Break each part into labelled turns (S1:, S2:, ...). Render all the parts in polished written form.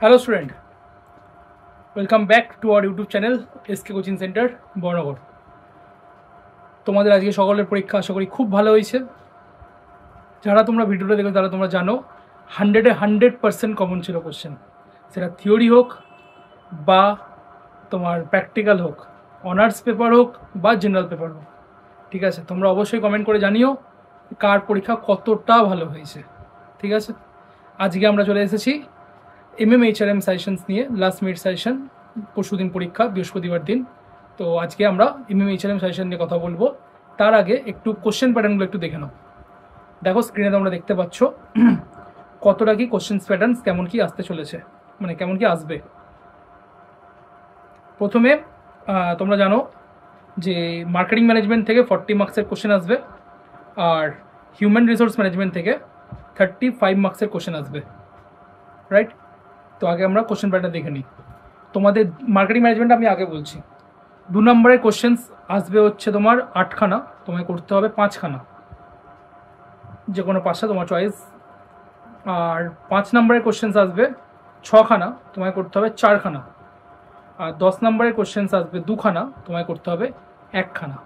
S1: Hello student, welcome back to our YouTube channel SK coaching centre Barnagar. তোমাদের আজকে সকলের পরীক্ষা আশা করি খুব ভালো হয়েছে। যারা তোমরা ভিডিওটা দেখো তারা তোমরা জানো 100% কমন ছিল কোশ্চেন, সেটা থিওরি হোক বা তোমার প্র্যাকটিক্যাল হোক, অনার্স পেপার হোক বা জেনারেল পেপার হোক। ঠিক আছে, তোমরা অবশ্যই কমেন্ট করে জানিও কার পরীক্ষা কতটা ভালো হয়েছে। ঠিক আছে, আজকে আমরা চলে এসেছি HRM সাজেশনস নিয়ে। লাস্ট মিনিট সাজেশন, পরশুদিন পরীক্ষা বৃহস্পতিবার দিন। তো আজকে আমরা HRM সাজেশন নিয়ে কথা বলবো। তার আগে একটু কোশ্চেন প্যাটার্নগুলো একটু দেখে নাও। দেখো স্ক্রিনে তোমরা দেখতে পাচ্ছ কতটা কি কোশ্চেন প্যাটার্ন কেমন কি আসতে চলেছে, মানে কেমন কি আসবে। প্রথমে তোমরা জানো যে মার্কেটিং ম্যানেজমেন্ট থেকে 40 মার্কসের কোশ্চেন আসবে, আর হিউম্যান রিসোর্স ম্যানেজমেন্ট থেকে 35 মার্কসের কোশ্চেন আসবে, রাইট? তো আগে আমরা কোশ্চেন প্যাটার্ন দেখে নিই। তোমাদের মার্কেটিং ম্যানেজমেন্ট আমি আগে বলছি। 2 নম্বরের কোশ্চেন্স আসবে হচ্ছে তোমার 8খানা, তোমায় করতে হবে 5খানা, যে কোনো 5টা তোমার চয়েস। আর 5 নম্বরের কোশ্চেন্স আসবে 6খানা, তোমায় করতে হবে 4খানা। আর 10 নম্বরের কোশ্চেন্স আসবে 2খানা, তোমায় করতে হবে 1খানা।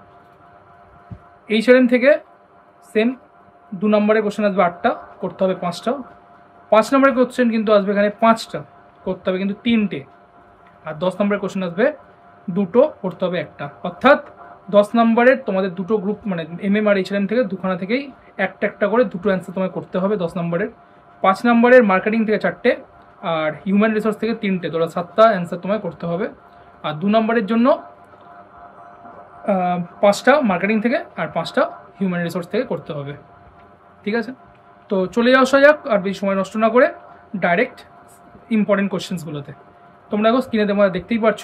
S1: HRM থেকে সেম 2 নম্বরের কোশ্চেন আসবে 8টা, করতে হবে 5টা। 5 নম্বরের কোশ্চেন কিন্তু আসবে এখানে 5টা, করতে হবে কিন্তু 3টে। আর 10 নম্বরের কোশ্চেন আসবে 2টো, করতে হবে 1টা। অর্থাৎ 10 নম্বরের তোমাদের দুটো গ্রুপ, মানে MM আর HRM থেকে দুখানা থেকেই একটা একটা করে দুটো অ্যান্সার তোমায় করতে হবে 10 নম্বরের। 5 নম্বরের মার্কেটিং থেকে 4টে, আর হিউম্যান রিসোর্স থেকে 3টে, তোরা 7টা অ্যান্সার তোমায় করতে হবে। আর 2 নম্বরের জন্য 5টা মার্কেটিং থেকে আর 5টা হিউম্যান রিসোর্স থেকে করতে হবে। ঠিক আছে, তো চলে আসা যাক আর বেশি সময় নষ্ট না করে ডাইরেক্ট ইম্পর্টেন্ট কোশ্চেন্সগুলোতে। তোমরা দেখো স্ক্রিনে তোমরা দেখতেই পাচ্ছ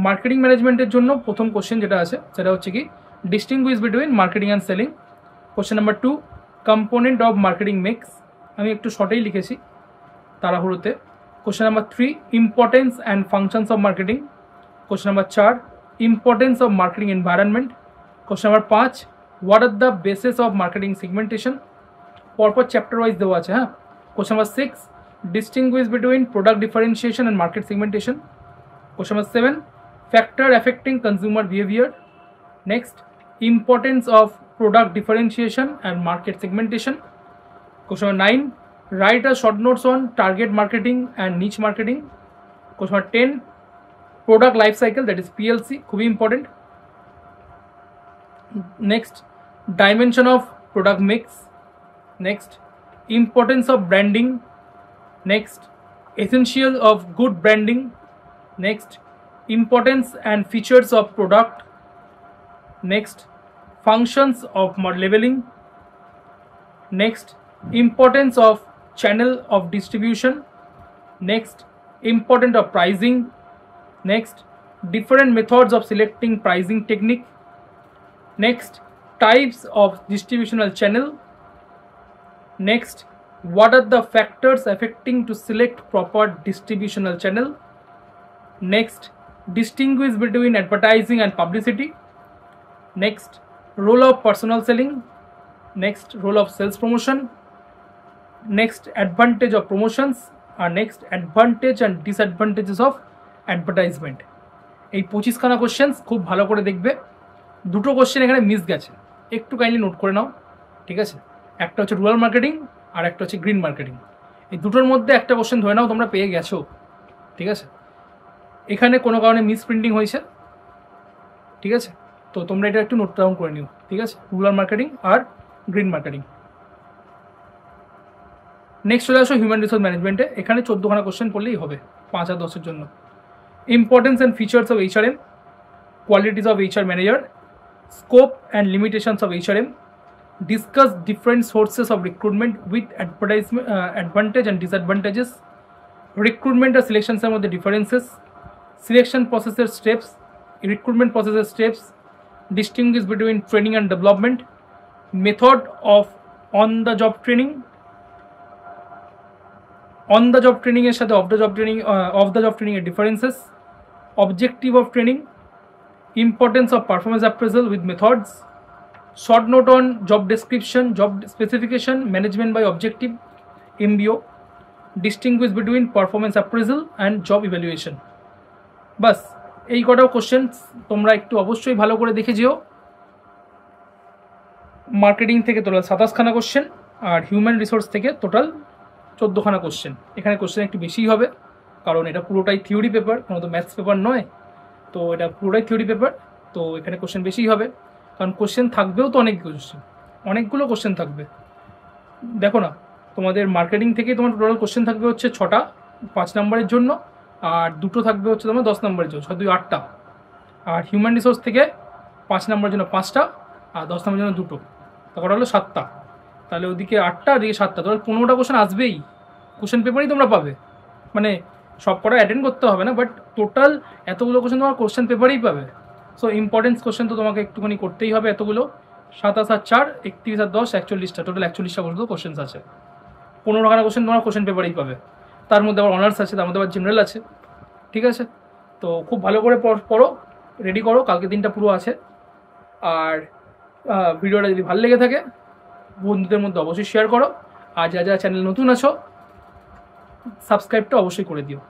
S1: মার্কেটিং ম্যানেজমেন্টের জন্য প্রথম কোশ্চেন যেটা আছে সেটা হচ্ছে কি distinguish between marketing and selling. Question number 2, component of marketing mix. আমি একটু শর্টেই লিখেছি তাড়াহুড়োতে। Question number 3, importance and functions of marketing. Question number 4, importance of marketing environment. Question number 5, what are the basis of marketing segmentation. পরপর chapter wise দেওয়া আছে। হ্যাঁ, question number 6, distinguish between product differentiation and market segmentation. Question number 7, factor affecting consumer behavior. Next, importance of product differentiation and market segmentation. Question number 9, write a short notes on target marketing and niche marketing. Question number 10, product life cycle, that is PLC, খুবই important. Next, dimension of product mix. Next, importance of branding. Next, essential of good branding. Next, importance and features of product. Next, functions of labeling. Next, importance of channel of distribution. Next, importance of pricing. Next, different methods of selecting pricing technique. Next, types of distributional channel. Next, what are the factors affecting to select proper distributional channel? Next, distinguish between advertising and publicity. Next, role of personal selling. Next, role of sales promotion. Next, advantage of promotions. Or next, advantage and disadvantages of advertisement. এই 25খানা questions খুব ভালো করে দেখবে। দুটো question এখানে miss গেছে, একটু kindly note করে নাও। ঠিক আছে, একটা হচ্ছে রুরাল মার্কেটিং আর একটা হচ্ছে গ্রিন মার্কেটিং। এই দুটোর মধ্যে একটা কোশ্চেন ধরে নাও তোমরা পেয়ে গেছো। ঠিক আছে, এখানে কোনো কারণে মিস প্রিন্টিং হয়েছে। ঠিক আছে, তো তোমরা এটা একটু নোট ডাউন করে নিও। ঠিক আছে, রুরাল মার্কেটিং আর গ্রিন মার্কেটিং। নেক্সট চলে আসো হিউম্যান রিসোর্স ম্যানেজমেন্টে। এখানে 14খানা কোশ্চেন পড়লেই হবে 5 আর 10-এর জন্য। Importance and features of HRM, qualities of HR manager, scope and limitations of HRM, discuss different sources of recruitment with advantage and disadvantages, recruitment or selection some of the differences, selection processor steps, recruitment processor steps, distinguish between training and development, method of on the job training এর সাথে off the job training এর differences, objective of training, importance of performance appraisal with methods, short note on job description, job specification, management by objective, MBO, distinguish between performance appraisal and job evaluation. বাস এই কটাও question তোমরা একটু অবশ্যই ভালো করে দেখে যেও। মার্কেটিং থেকে টোটাল 27খানা কোশ্চেন, আর হিউম্যান রিসোর্স থেকে টোটাল 14খানা কোশ্চেন। এখানে কোশ্চেন একটু বেশিই হবে, কারণ এটা পুরোটাই থিওরি পেপার, কোনো তো ম্যাথস পেপার নয়, তো এটা পুরোটাই থিওরি পেপার, তো এখানে কোশ্চেন বেশিই হবে। কারণ কোশ্চেন থাকবেও তো অনেকগুলো কোশ্চেন থাকবে। দেখো না, তোমাদের মার্কেটিং থেকেই তোমার টোটাল কোশ্চেন থাকবে হচ্ছে 6টা 5 নম্বরের জন্য, আর 2টো থাকবে হচ্ছে তোমার 10 নম্বরের জন্য, 6 2 8টা। আর হিউম্যান রিসোর্স থেকে 5 নম্বরের জন্য 5টা, আর 10 নম্বরের জন্য 2টো, তখন হলো 7টা। তাহলে ওদিকে 8টা, ওদিকে 7টা, তোমরা 15টা কোশ্চেন আসবেই, কোশ্চেন পেপারই তোমরা পাবে। মানে সব কটা অ্যাটেন্ড করতে হবে না, বাট টোটাল এতগুলো কোশ্চেন তোমার কোশ্চেন পেপারেই পাবে। সো ইম্পর্টেন্স কোশ্চেন তো তোমাকে একটুখানি করতেই হবে। এতগুলো 27 আর 4 31 আর 10 41টা, টোটাল 41টা পর্যন্ত কোশ্চেন আছে। 15খানা কোশ্চেন তোমার কোশ্চেন পেপারেই পাবে। তার মধ্যে আবার অনার্স আছে, তার মধ্যে আবার জেনারেল আছে। ঠিক আছে, তো খুব ভালো করে পড়ো, রেডি করো, কালকে দিনটা পুরো আছে। আর ভিডিওটা যদি ভালো লেগে থাকে বন্ধুদের মধ্যে অবশ্যই শেয়ার করো। আর যারা চ্যানেল নতুন আছো সাবস্ক্রাইবটা অবশ্যই করে দিও।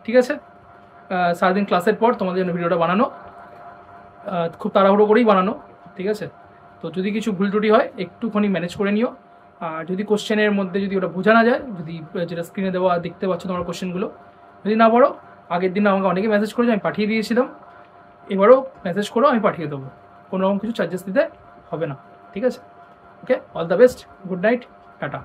S1: ঠিক আছে, সারাদিন ক্লাসের পর তোমাদের জন্য ভিডিওটা বানানো, খুব তাড়াহুড়ো করেই বানানো। ঠিক আছে, তো যদি কিছু ভুল ত্রুটি হয় একটুখানি ম্যানেজ করে নিও। আর যদি কোশ্চেনের মধ্যে যদি ওটা বোঝা না যায়, যদি যেটা স্ক্রিনে দেওয়া দেখতে পাচ্ছ তোমার কোশ্চেনগুলো যদি না পড়ো, আগের দিন আমাকে অনেকে মেসেজ করেছে, আমি পাঠিয়ে দিয়েছিলাম, এবারও মেসেজ করো, আমি পাঠিয়ে দেবো, কোনো রকম কিছু চার্জেস দিতে হবে না। ঠিক আছে, okay, all the best, good night, tata.